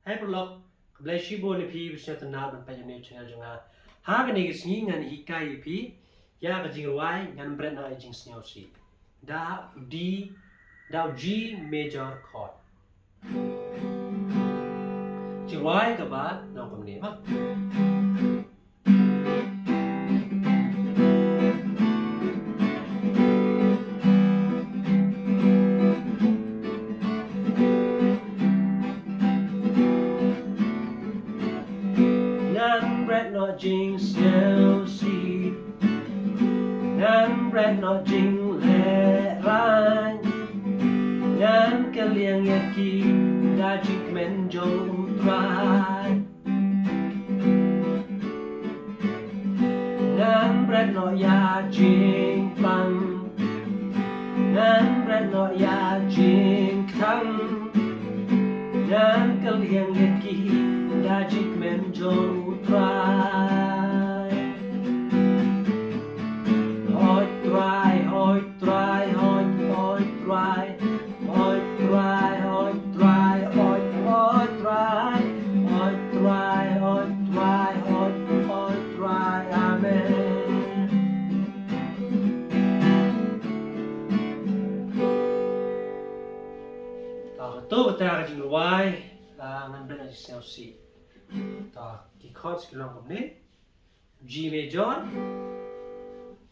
Hai perlok, kebelah shibo ni pi bisa tenang dan payah ni channel juga. Harga ni kesini ngan hikai pi, ya kejing ruai ngan berat na ejing senyosi. Da G major chord. Jing ruai ke ba nong kum ni mak. Not jing senyosi, nan bread not jing le ran, nan kaliang yaki da jing men jong trai, nan bread not ya jing pang, nan bread not ya jing tang, nan kaliang yaki da jing men jong trai. Tôi bertanya ke Jingruai, ngambil aja senyosi. Di chord sekilang ini, G major,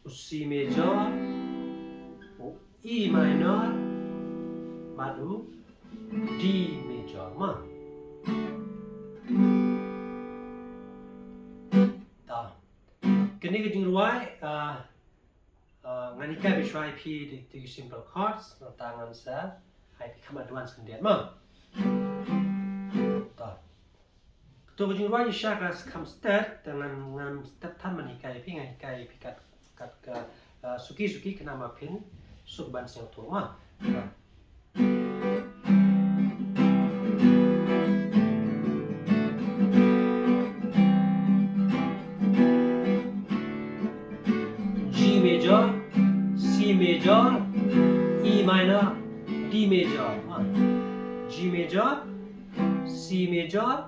C major, E minor, baru D major, mah. Kini ke Jingruai, nganika bisa IP di simple chords, tangan saya. Hai become advanced sendirian mah. Tuh kujung ruang isyarat kam step dengan step tan manikai pi ngai kat suki kena mapin subban sing tu mah. G major, C major, E minor, D major, G major, C major,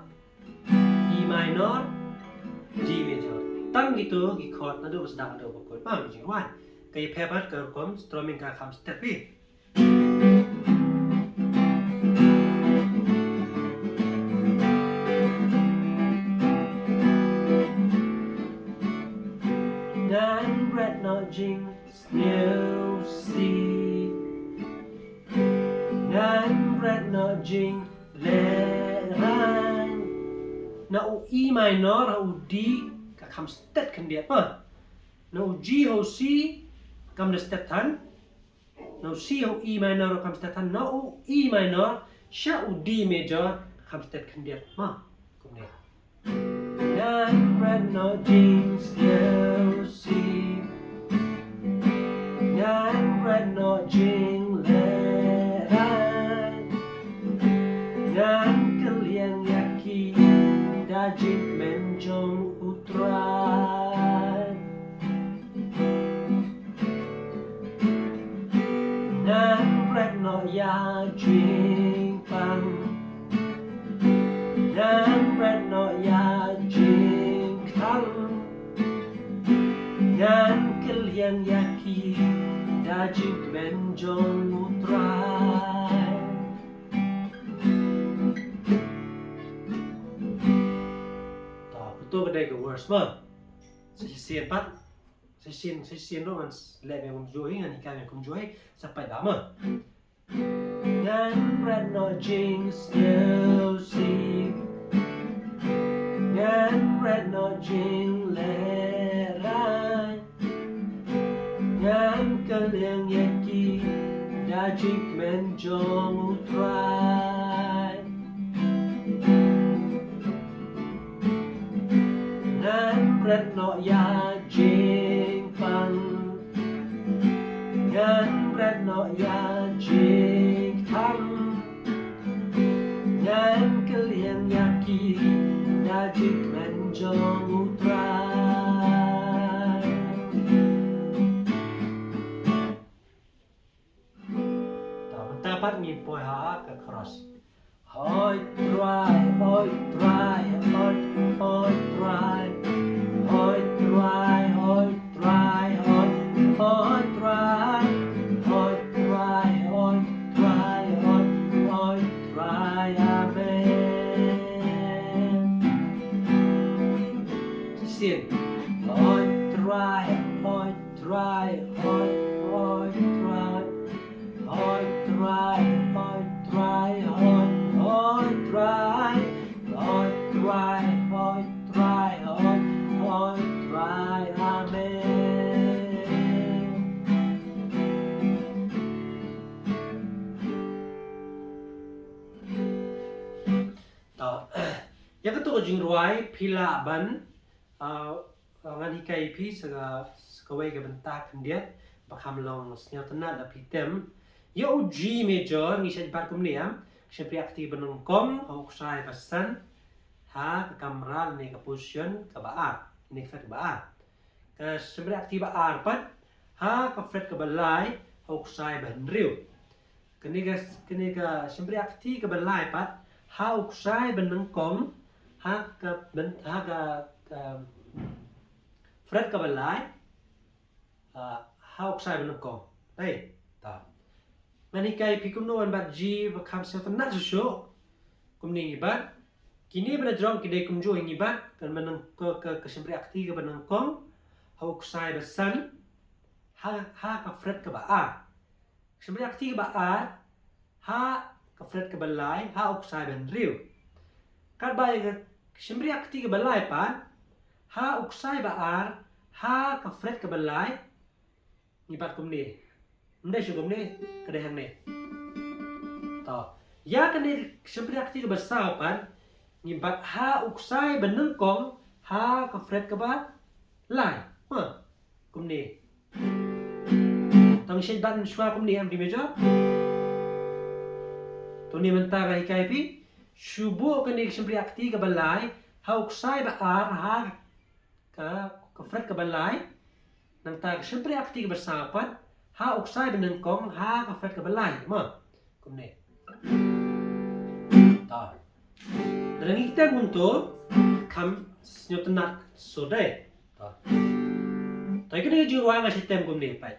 E minor, D major. Tang gitu di chord na do sedang ada chord mah jing wan. Kai phebat ke kom strumming ka kham step pi. Nan bread not jing new C. Nan bread not jing le ran. Na E minor au D ka kham step kan dia pa. Na G au C kam de step tan. Na C au E minor kam step tan. Na E minor sha u D major kam step kan dia ma. Kum ni. Nan bread not jing no C. Nan bread not jing le nan kaliang yaki dajik menjong utrai nan bread no ya jing pang nan bread no ya jing kang nan kaliang yaki dajik menjong utrai. Tôi cái cái verse mà sẽ xiên bắt sẽ xiên đó mà lại về cùng chuối anh cái về cùng chuối sắp phải đá mà nan bread no jing still see nan bread no jing le rai nan kaliang yaki dajik menjong utrai nan bread no ya jing pang nan bread no ya jing tang nan kaliang yaki dajik menjong utrai. Dapat ngipoi ha ke cross. Hoi try Amen. Sin. Oi try, oi try, oi try, oi try, oi try, oi try, oi try, oi try, oi try. Amen. Đó. Yang ketua jing ruai pila ban ngan hikai pi segawai ke bentak kendiat bakam long senyal tenat da pitem yo G major ngi sya bar kum niam syapri akti benongkom au ksai pasan ha ke kamera ni ke position ke baar ni ke ke baar ke syapri akti baar pat ha ke fret ke balai au ksai ban riu kini ke syapri akti ke balai pat ha au ksai benongkom ha ke fret ke balai ha au ksai benongkom đây ta Nani kai pikum no an bat G bakam sel tenat susu kum ni bat kini bena jong kidai kum jo ingi bat kan menang ke syapri akti ke benongkom au ksai besan ha ke fret ke baar syapri akti ke baar ha ke fret ke balai ha au ksai ben riu kat bai ke syapri akti ke balai pan ha au ksai baar ha ke fret ke balai ni bat kum ni Mendai syukum ni kedai hang ni. Tahu. Ya kan ni syapri akti ke besar pan ngimbat ha uksai benengkong ha ke fret ke balai. Kum ni. Tang syai ban syua kum ni am di meja. Tu ni mentah kai kai pi syubu kan ni syapri akti ke balai ha uksai baar ha ke fret ke balai nang ta syapri akti ke besar pan ha uksai benengkong ha ke fret ke balai kum ni ta dan kita untuk kam senyap tenat sodai ta ta kena juruan ngai sistem kum ni pai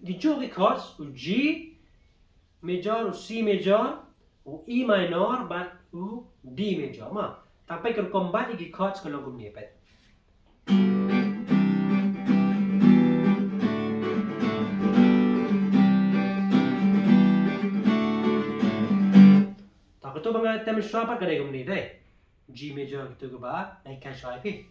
di jo ke chords u G major u C major u E minor bat u D major sampai ke combat di chords kalau kum ni pai Betul banget tem syua pat kadai kum ni deh. G major gitu ke ba, naik kan syua pi.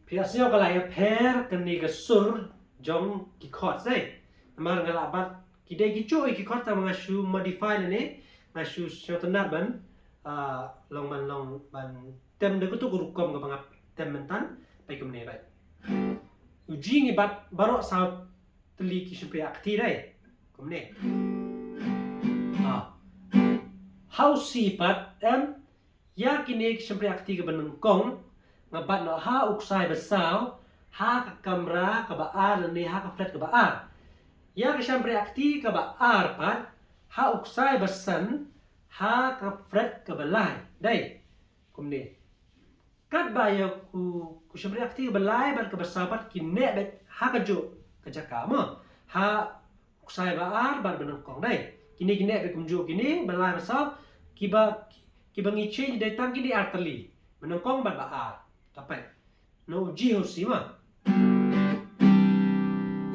Biasanya kalau ya pair kini ke sur jong ki chord deh. Amar ngalabat kidai ki cuy ki chord sama ngasu modify ni ngasu syautanat ban long ban tem dek tu gurukom ke bangap tem mentan pai kum ni bai uji ngi bat barok saut teli ki syapri akti dai kum ni how si pat em ya kini syapri akti ke benengkong ngabat no ha uksai besau ha ke kamera ke baar ni ha ke fret ke baar ya ke syapri akti ke baar pat ha uksai besan ha ke fret ke balai dai kum ni kat baya ku syapri akti ke balai ban ke bersahabat kine bet ha ke jo ke jakama ha uksai baar ban benengkong dai kini bet kumjo kini balai besar kiba ngiche dai tang kini arteli benengkong ban baar tapai no G ho si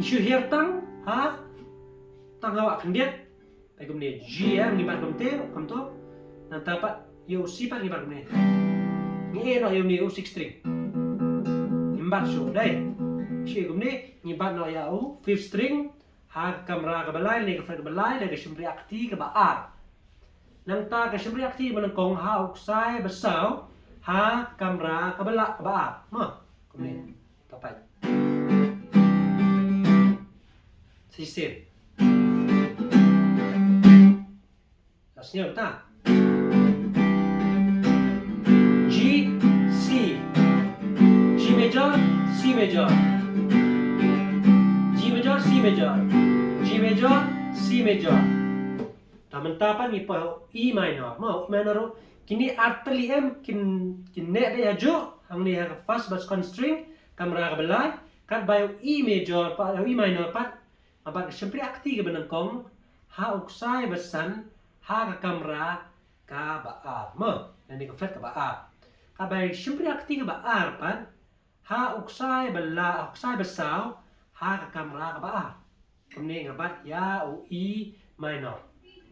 isu hier tang ha tang awak kendiat pai kum ni G ya ngi ban kum te kum to nan tapat yo si pat ngi ban kum ni ni no yung ni u 6 string imbat so dai si kum ni ngibat no ya u 5 string ha kamera ke balai ni ke fret ke balai dan ke syapri akti ke baar nang ta ke syapri akti benengkong ha uksai besau ha kamera ke balak ke baar kum ni tapai sistem asnya ta C major, G major, C major, G major, C major. Taman-tapan ni pa E minor, E minor kini arteli em kin nek dia jo hang ni ha first but second string kamera ka belai kat by E major pa E minor pat abat sempre akti ke benang kong ha uksai besan ha ka kamera ka ba a mo ni ka flat ka ba a ka by sempre akti ke ba a pat ha uksai bela uksai besau ha ka kamera ka ba a kumni ngabat ya u E minor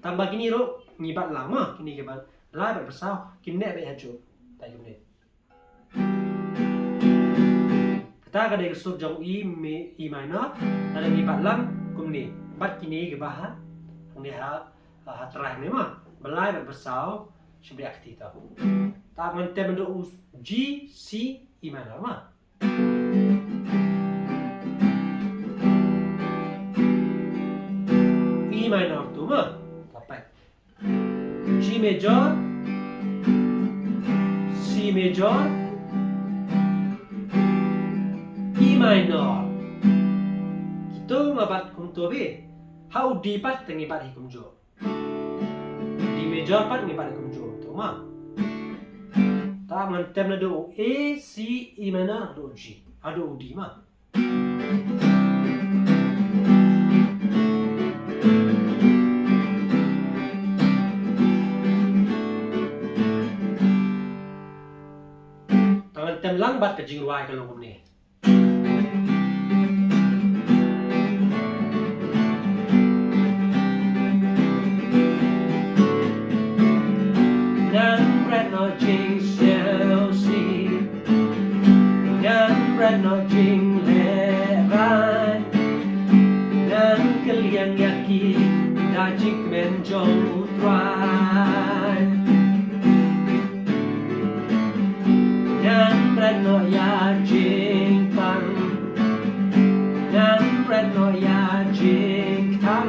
tambah gini ro ngibat lang mo kini ke ba lai ba besau kini ba ya jo tai kumni kita kada kesur jong E minor ada ngibat lang kumni bat kini ke bahan ni ha terakhir ni mah belai berbesar seperti akti tau tak mentem untuk G C E minor mah E minor tu mah dapat G major C major E minor itu ngabat kum tu be how D pat tengibat hikum jo D major pat ngibat hikum jo tu mah tak mentem do A C E minor do G ado D mah tangan tem lang bat ke jingruai kalau ni no jing le rai nan kaliang yaki da jik men jong utrai nan red no ya jing pan nan red no ya jing tan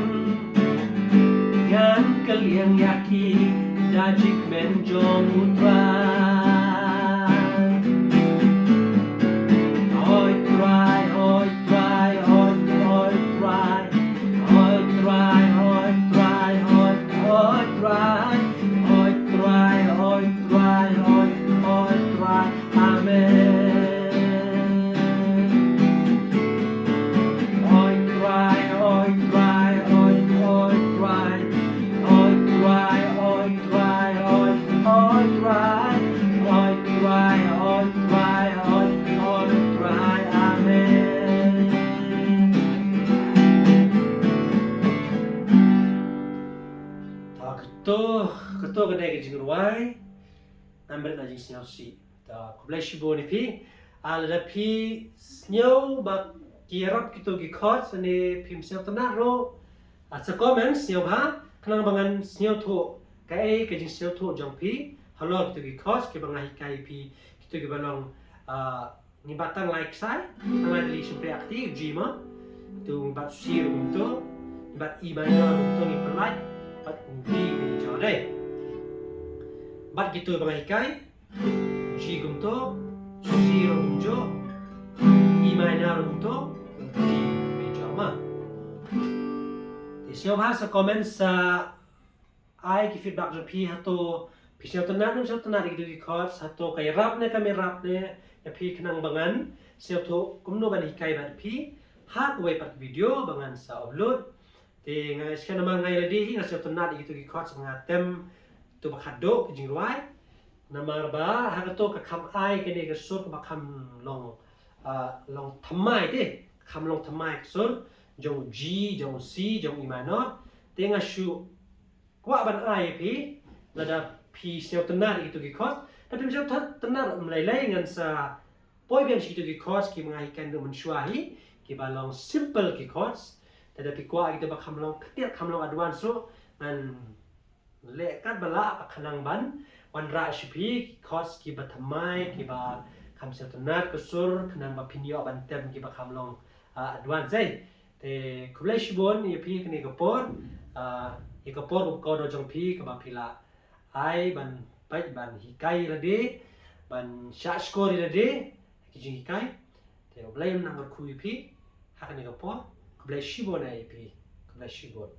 nan kaliang yaki da jik men jong utrai ketua kedai ke jingruai ambil na jing snyau si ta kublai shibo ni pi ala pi snyau ba kirap kito gi khot ne phim snyau tana ro sa comments snyau ba kanang bangan snyau tho kai ke jing snyau tho jong pi halo kito gi khot ke bangai kai pi kito gi balong ni batang like sai tangai li super aktif jima tu bat sir untuk bat I minor untuk ni pelai bat D major deh bat gitu bangai kai G untuk C untuk E minor untuk D major mah di siapa bahasa komen sa ai ki feedback jo pi hato pi siapa tenat gitu di chord hato kai rap ne kami rap ne ya pi kenang bangan siapa tu kumno ban hikai bat pi ha kuai pat video bangan sa upload ti ngai sekian nama ngai ladi ngai siapa tenat gitu di chord ngatem tu bakado ke jingruai nama ba ha to ka kham ai ke ne ke sur ka kham long thamai te kham long thamai sur jong G jong C jong E minor te nga shu kwa ban ai pi lada pi siapa tenat gitu di chord tapi siapa tenat melai ngan sa poi biang situ di chords ki mengahikan do mensuahi ki balong simple ki chords tetapi kwa kita bakam long ketiak kam long advance so ngan lekat bala kanang ban wan ra shipi chords ki batamai ki ba kam setonat kusur kanang ba pinyo ban tem ki bakam long advance te kublai shibon ye pi kini kapor ye kapor ko do jong pi ka ba pila ai ban pai ban hikai lade ban sha score lade kijing kai te oblay nang kui pi hakan ni gapo kublai shibon ai pi kublai shibon